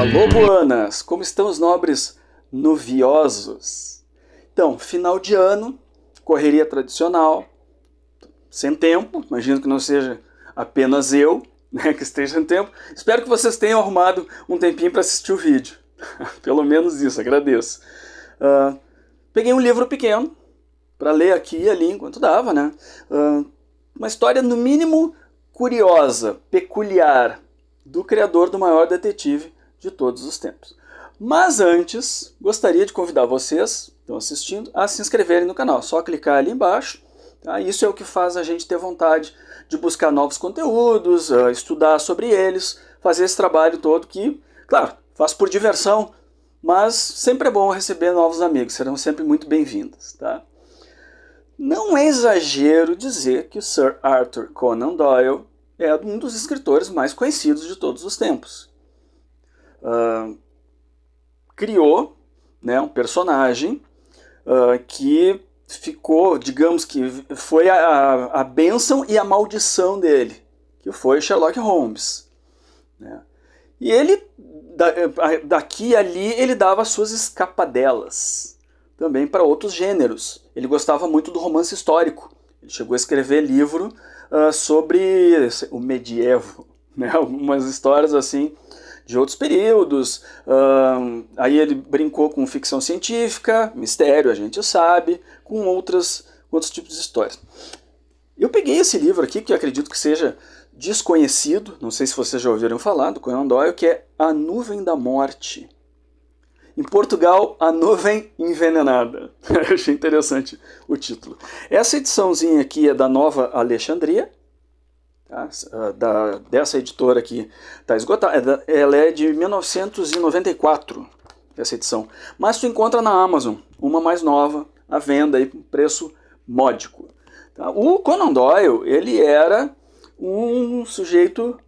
Alô, Buanas! Como estão os nobres noviosos? Então, final de ano, correria tradicional, sem tempo, imagino que não seja apenas eu, né, que esteja sem tempo. Espero que vocês tenham arrumado um tempinho para assistir o vídeo. Pelo menos isso, agradeço. Peguei um livro pequeno para ler aqui e ali enquanto dava, né? Uma história, no mínimo, curiosa, peculiar, do criador do maior detetive de todos os tempos. Mas antes, gostaria de convidar vocês, que estão assistindo, a se inscreverem no canal. Só clicar ali embaixo. Tá? Isso é o que faz a gente ter vontade de buscar novos conteúdos, estudar sobre eles, fazer esse trabalho todo que, claro, faço por diversão, mas sempre é bom receber novos amigos, serão sempre muito bem-vindos. Tá? Não é exagero dizer que o Sir Arthur Conan Doyle é um dos escritores mais conhecidos de todos os tempos. Criou, né, um personagem que ficou, digamos que foi a bênção e a maldição dele, que foi Sherlock Holmes. Né? E ele, daqui e ali, ele dava suas escapadelas também para outros gêneros. Ele gostava muito do romance histórico. Ele chegou a escrever livro sobre o medievo, né? Algumas histórias assim de outros períodos. Aí ele brincou com ficção científica, mistério, a gente sabe, com outros tipos de histórias. Eu peguei esse livro aqui, que eu acredito que seja desconhecido, não sei se vocês já ouviram falar, do Conan Doyle, que é A Nuvem da Morte. Em Portugal, A Nuvem Envenenada. Eu achei interessante o título. Essa ediçãozinha aqui é da Nova Alexandria. Tá? Dessa editora aqui está esgotada. Ela é de 1994, essa edição. Mas tu encontra na Amazon uma mais nova, à venda, aí, com preço módico. Tá? O Conan Doyle, ele era um sujeito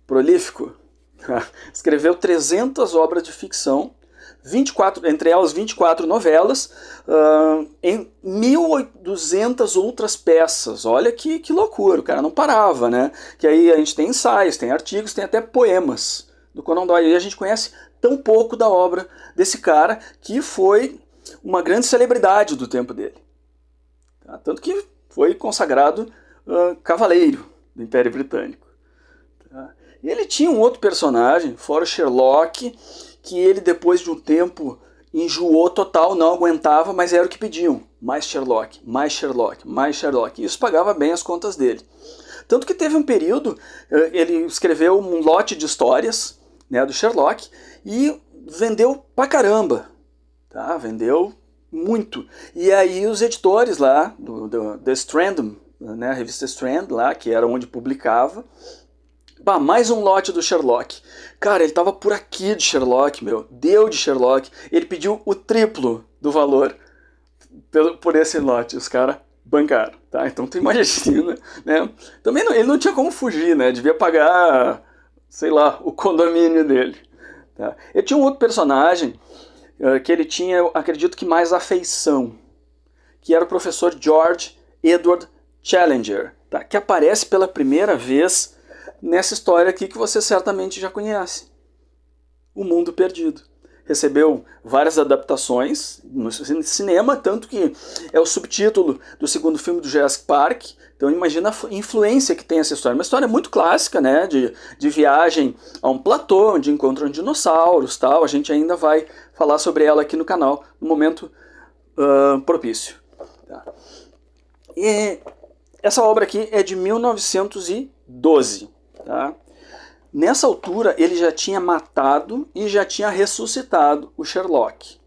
prolífico. Tá? Escreveu 300 obras de ficção, 24, entre elas 24 novelas, em 1.200 outras peças. Olha que loucura, o cara não parava, né? Que aí a gente tem ensaios, tem artigos, tem até poemas do Conan Doyle. E a gente conhece tão pouco da obra desse cara, que foi uma grande celebridade do tempo dele. Tá? Tanto que foi consagrado cavaleiro do Império Britânico. Tá? E ele tinha um outro personagem, fora o Sherlock, que ele, depois de um tempo, enjoou total, não aguentava, mas era o que pediam. Mais Sherlock, mais Sherlock, mais Sherlock. E isso pagava bem as contas dele. Tanto que teve um período, ele escreveu um lote de histórias, né, do Sherlock, e vendeu pra caramba. Tá? Vendeu muito. E aí os editores lá, do The Strand, né, a revista Strand, lá, que era onde publicava, mais um lote do Sherlock. Cara, ele tava por aqui de Sherlock, meu. Deu de Sherlock. Ele pediu o triplo do valor por esse lote. Os caras bancaram, tá? Então tu imagina, né? Também ele não tinha como fugir, né? Devia pagar, sei lá, o condomínio dele. Tá? Ele tinha um outro personagem que ele tinha, eu acredito que mais afeição, que era o professor George Edward Challenger, tá? Que aparece pela primeira vez nessa história aqui que você certamente já conhece. O Mundo Perdido. Recebeu várias adaptações no cinema, tanto que é o subtítulo do segundo filme do Jurassic Park. Então imagina a influência que tem essa história. Uma história muito clássica, né? De viagem a um platô, onde encontram dinossauros, tal. A gente ainda vai falar sobre ela aqui no canal, no momento propício. Tá? E essa obra aqui é de 1912. Tá? Nessa altura, ele já tinha matado e já tinha ressuscitado o Sherlock.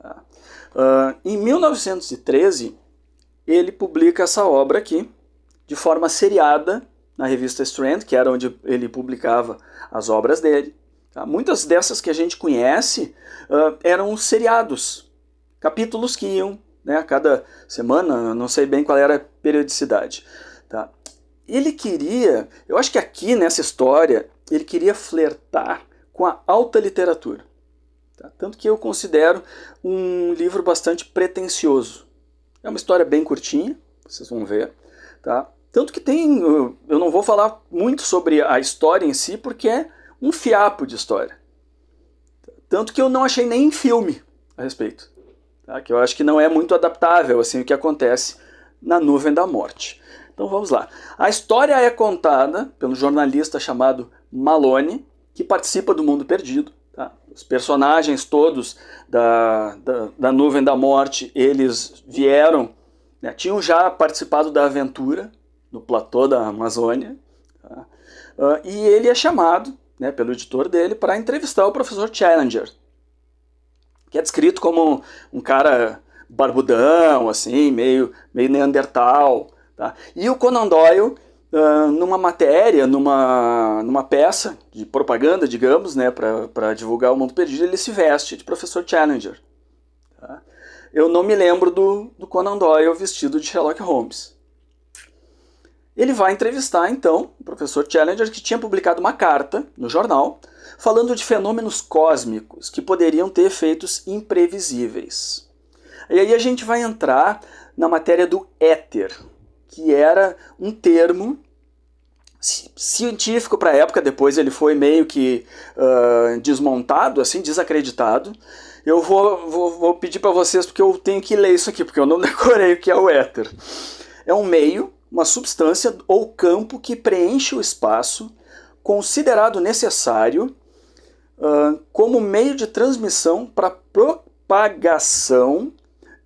Tá? Em 1913, ele publica essa obra aqui, de forma seriada, na revista Strand, que era onde ele publicava as obras dele. Tá? Muitas dessas que a gente conhece eram seriados, capítulos que iam, né, a cada semana, não sei bem qual era a periodicidade. Tá? Ele queria, eu acho que aqui nessa história, ele queria flertar com a alta literatura. Tá? Tanto que eu considero um livro bastante pretensioso. É uma história bem curtinha, vocês vão ver. Tá? Tanto que tem, eu não vou falar muito sobre a história em si, porque é um fiapo de história. Tanto que eu não achei nem filme a respeito. Tá? Que eu acho que não é muito adaptável assim, o que acontece na Nuvem da Morte. Então vamos lá. A história é contada pelo jornalista chamado Malone, que participa do Mundo Perdido. Tá? Os personagens todos da Nuvem da Morte, eles vieram, né, tinham já participado da aventura no platô da Amazônia. Tá? E ele é chamado, né, pelo editor dele para entrevistar o professor Challenger, que é descrito como um cara barbudão, assim, meio neandertal. Tá? E o Conan Doyle, numa matéria, numa peça de propaganda, digamos, né, para divulgar o Mundo Perdido, ele se veste de professor Challenger. Tá? Eu não me lembro do Conan Doyle vestido de Sherlock Holmes. Ele vai entrevistar, então, o professor Challenger, que tinha publicado uma carta no jornal falando de fenômenos cósmicos que poderiam ter efeitos imprevisíveis. E aí a gente vai entrar na matéria do éter, que era um termo científico para a época. Depois ele foi meio que desmontado, assim, desacreditado. Eu vou pedir para vocês, porque eu tenho que ler isso aqui, porque eu não decorei o que é o éter. É um meio, uma substância ou campo que preenche o espaço, considerado necessário como meio de transmissão para propagação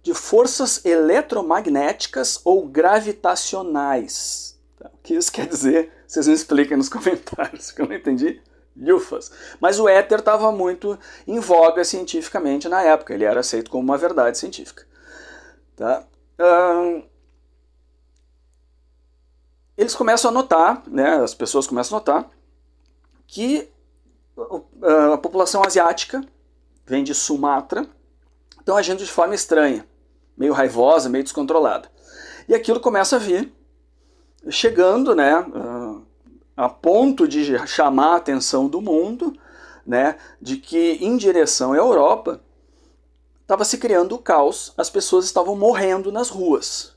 de forças eletromagnéticas ou gravitacionais. Tá? O que isso quer dizer? Vocês me expliquem nos comentários, que eu não entendi. Lufas. Mas o éter estava muito em voga cientificamente na época, ele era aceito como uma verdade científica. Tá? Eles começam a notar, né, as pessoas começam a notar, que a população asiática, vem de Sumatra, estão agindo de forma estranha, meio raivosa, meio descontrolada. E aquilo começa a vir, chegando, né, a ponto de chamar a atenção do mundo, né, de que em direção à Europa estava se criando o caos, as pessoas estavam morrendo nas ruas.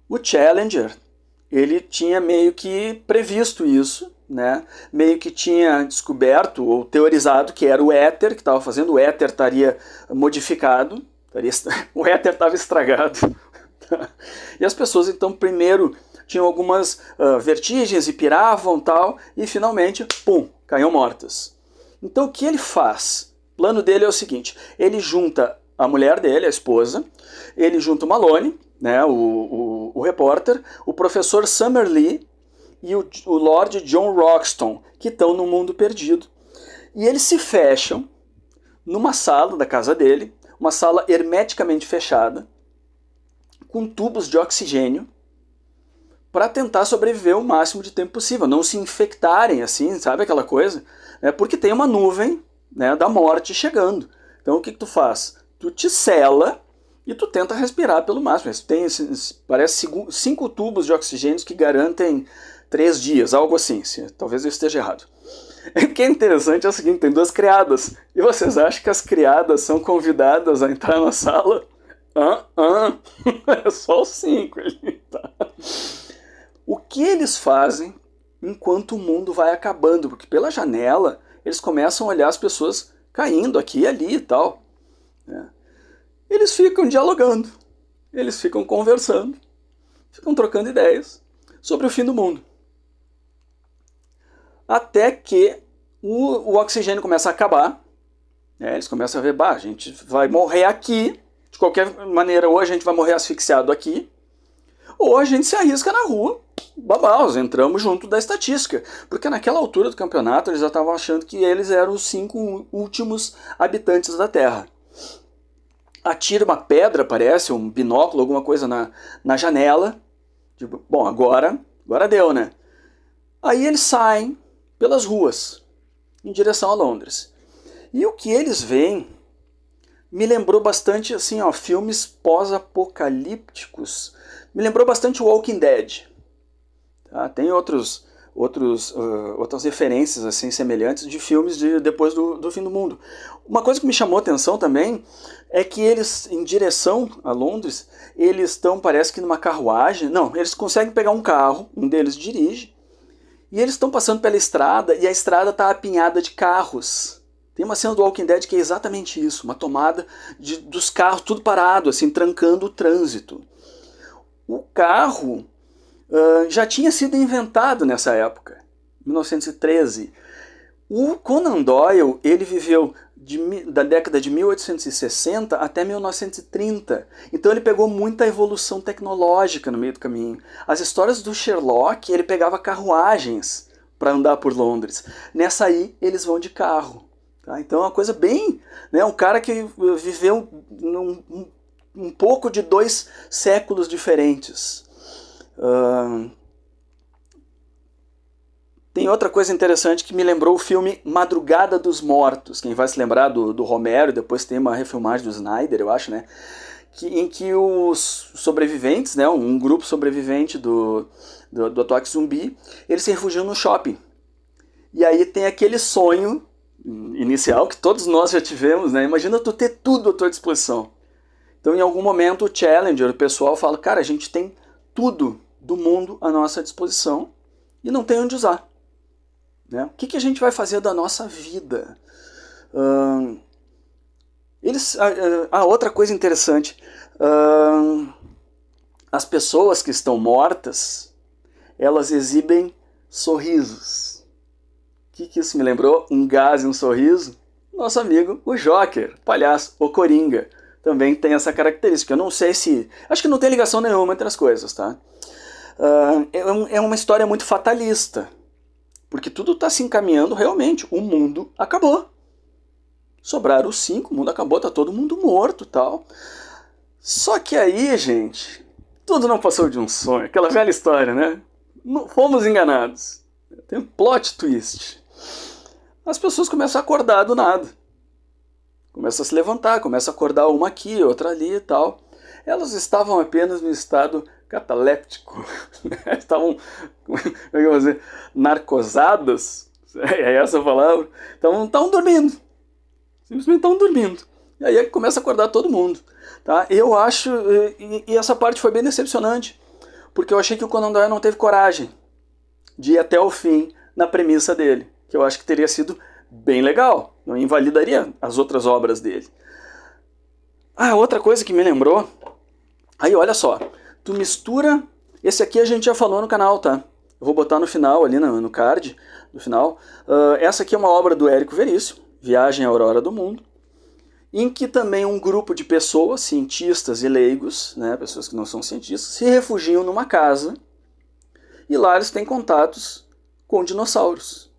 O Challenger, ele tinha meio que previsto isso, né? Meio que tinha descoberto ou teorizado que era o éter que estava fazendo, o éter estaria modificado, o éter estava estragado. E as pessoas então primeiro tinham algumas vertigens e piravam tal, e finalmente, pum, caíam mortas. Então o que ele faz? O plano dele é o seguinte, ele junta a mulher dele, a esposa, ele junta o Malone, né, o repórter, o professor Summerlee e o Lord John Roxton, que estão no Mundo Perdido. E eles se fecham numa sala da casa dele, uma sala hermeticamente fechada, com tubos de oxigênio, para tentar sobreviver o máximo de tempo possível, não se infectarem, assim, sabe aquela coisa? Porque tem uma nuvem, né, da morte chegando. Então o que tu faz? Tu te sela e tu tenta respirar pelo máximo. Tem, parece 5 tubos de oxigênio que garantem 3 dias, algo assim. Talvez eu esteja errado. O que é interessante é o seguinte, tem 2 criadas. E vocês acham que as criadas são convidadas a entrar na sala? É só os 5 ali, tá? O que eles fazem enquanto o mundo vai acabando? Porque pela janela eles começam a olhar as pessoas caindo aqui e ali e tal, né? Eles ficam dialogando, eles ficam conversando, ficam trocando ideias sobre o fim do mundo. Até que o oxigênio começa a acabar, né? Eles começam a ver, a gente vai morrer aqui, de qualquer maneira, ou a gente vai morrer asfixiado aqui, ou a gente se arrisca na rua, babaus, entramos junto da estatística. Porque naquela altura do campeonato eles já estavam achando que eles eram os 5 últimos habitantes da Terra. Atira uma pedra, parece, um binóculo, alguma coisa na janela. Tipo, bom, agora deu, né? Aí eles saem pelas ruas, em direção a Londres. E o que eles veem me lembrou bastante, assim, ó, filmes pós-apocalípticos. Me lembrou bastante Walking Dead. Tá? Tem outras referências assim, semelhantes de filmes depois do fim do mundo. Uma coisa que me chamou a atenção também é que eles, em direção a Londres, eles estão, parece que numa carruagem. Não, eles conseguem pegar um carro, um deles dirige, E eles estão passando pela estrada e a estrada está apinhada de carros. Tem uma cena do Walking Dead que é exatamente isso, uma tomada dos carros tudo parado, assim, trancando o trânsito. O carro já tinha sido inventado nessa época, 1913. O Conan Doyle, ele viveu da década de 1860 até 1930. Então ele pegou muita evolução tecnológica no meio do caminho. As histórias do Sherlock, ele pegava carruagens para andar por Londres. Nessa aí, eles vão de carro. Tá? Então é uma coisa bem... Né, um cara que viveu um pouco de 2 séculos diferentes. Tem outra coisa interessante que me lembrou o filme Madrugada dos Mortos. Quem vai se lembrar do Romero, depois tem uma refilmagem do Snyder, eu acho, né? Em que os sobreviventes, né, um grupo sobrevivente do ataque zumbi, eles se refugiam no shopping. E aí tem aquele sonho inicial que todos nós já tivemos, né? Imagina tu ter tudo à tua disposição. Então em algum momento o Challenger, o pessoal fala, cara, a gente tem tudo do mundo à nossa disposição e não tem onde usar. Né? O que a gente vai fazer da nossa vida? Outra coisa interessante, as pessoas que estão mortas, elas exibem sorrisos. O que isso me lembrou? Um gás e um sorriso? Nosso amigo, o Joker, o palhaço, o Coringa, também tem essa característica. Eu não sei se... Acho que não tem ligação nenhuma entre as coisas, tá? É uma história muito fatalista. Porque tudo está se encaminhando realmente. O mundo acabou. Sobraram os 5, o mundo acabou, tá todo mundo morto e tal. Só que aí, gente, tudo não passou de um sonho. Aquela velha história, né? Fomos enganados. Tem um plot twist. As pessoas começam a acordar do nada. Começam a se levantar, começam a acordar uma aqui, outra ali e tal. Elas estavam apenas no estado cataléptico. Estavam, como é que eu vou dizer, narcosadas, é essa a palavra. Estavam dormindo. Simplesmente estavam dormindo. E aí começa a acordar todo mundo. Tá? Eu acho, e essa parte foi bem decepcionante, porque eu achei que o Conan Doyle não teve coragem de ir até o fim na premissa dele, que eu acho que teria sido bem legal, não invalidaria as outras obras dele. Outra coisa que me lembrou, aí olha só, tu mistura, esse aqui a gente já falou no canal, tá? Eu vou botar no final, ali no card, no final. Essa aqui é uma obra do Érico Veríssimo, Viagem à Aurora do Mundo, em que também um grupo de pessoas, cientistas e leigos, né, pessoas que não são cientistas, se refugiam numa casa e lá eles têm contatos com dinossauros.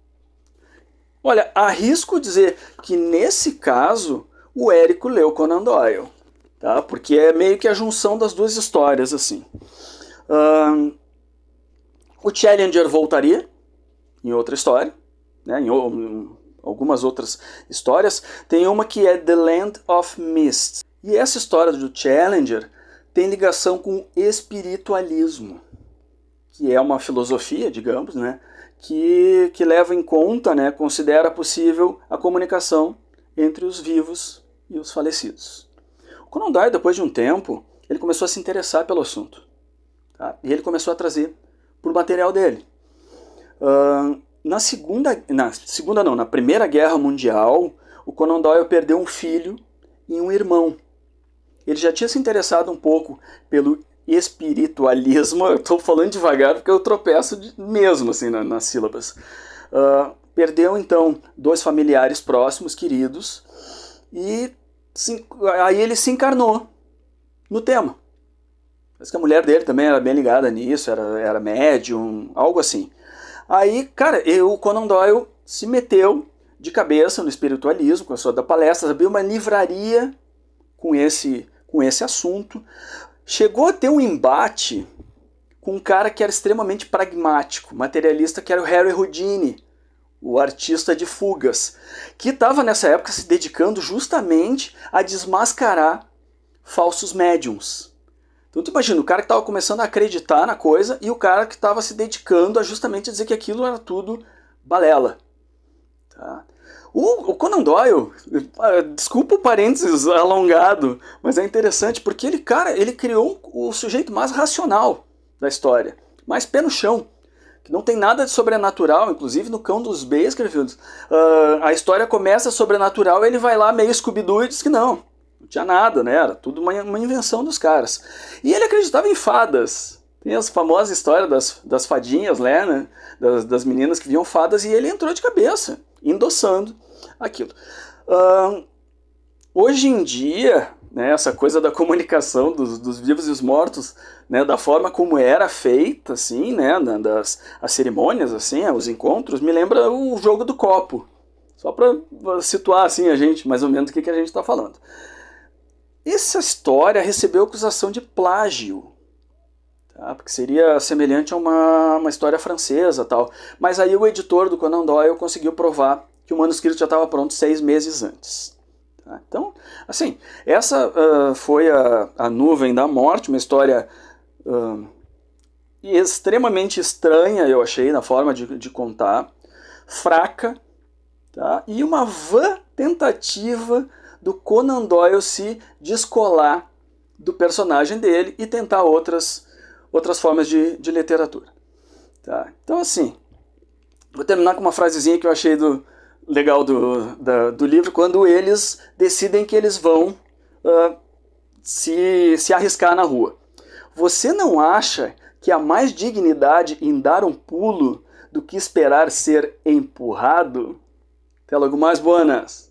Olha, arrisco dizer que nesse caso o Érico leu Conan Doyle, tá? Porque é meio que a junção das duas histórias, assim. O Challenger voltaria em outra história, né? Em algumas outras histórias. Tem uma que é The Land of Mist. E essa história do Challenger tem ligação com o espiritualismo, que é uma filosofia, digamos, né? Que leva em conta, né, considera possível a comunicação entre os vivos e os falecidos. O Conan Doyle, depois de um tempo, ele começou a se interessar pelo assunto. Tá? E ele começou a trazer para o material dele. Na Primeira Guerra Mundial, o Conan Doyle perdeu um filho e um irmão. Ele já tinha se interessado um pouco pelo espiritualismo. Eu estou falando devagar porque eu tropeço mesmo assim nas sílabas. Perdeu então 2 familiares próximos, queridos, e aí ele se encarnou no tema. Parece que a mulher dele também era bem ligada nisso, era médium, algo assim. Aí, cara, o Conan Doyle se meteu de cabeça no espiritualismo, com a sua da palestra, abriu uma livraria com esse assunto. Chegou a ter um embate com um cara que era extremamente pragmático, materialista, que era o Harry Houdini, o artista de fugas, que estava nessa época se dedicando justamente a desmascarar falsos médiums. Então tu imagina, o cara que estava começando a acreditar na coisa e o cara que estava se dedicando a justamente dizer que aquilo era tudo balela. Tá? O Conan Doyle, desculpa o parênteses alongado, mas é interessante porque ele criou o sujeito mais racional da história, mais pé no chão. que não tem nada de sobrenatural, inclusive no Cão dos Baskervilles, a história começa sobrenatural, ele vai lá meio Scooby-Doo e diz que não tinha nada, né? Era tudo uma invenção dos caras. E ele acreditava em fadas. Tem as famosas histórias das fadinhas, né? Das meninas que viam fadas, e ele entrou de cabeça, endossando aquilo. Hoje em dia, né, essa coisa da comunicação dos vivos e os mortos, né, da forma como era feita, assim, né, as cerimônias, assim, os encontros, me lembra o jogo do copo. Só para situar assim, a gente, mais ou menos, o que a gente está falando. Essa história recebeu acusação de plágio, tá? Porque seria semelhante a uma história francesa, tal. Mas aí o editor do Conan Doyle conseguiu provar que o manuscrito já estava pronto 6 meses antes. Tá? Então, assim, essa foi a Nuvem da Morte, uma história extremamente estranha, eu achei, na forma de contar, fraca, tá? E uma vã tentativa do Conan Doyle se descolar do personagem dele e tentar outras formas de literatura. Tá? Então, assim, vou terminar com uma frasezinha que eu achei legal do livro, quando eles decidem que eles vão se arriscar na rua. Você não acha que há mais dignidade em dar um pulo do que esperar ser empurrado? Até logo mais, buenas!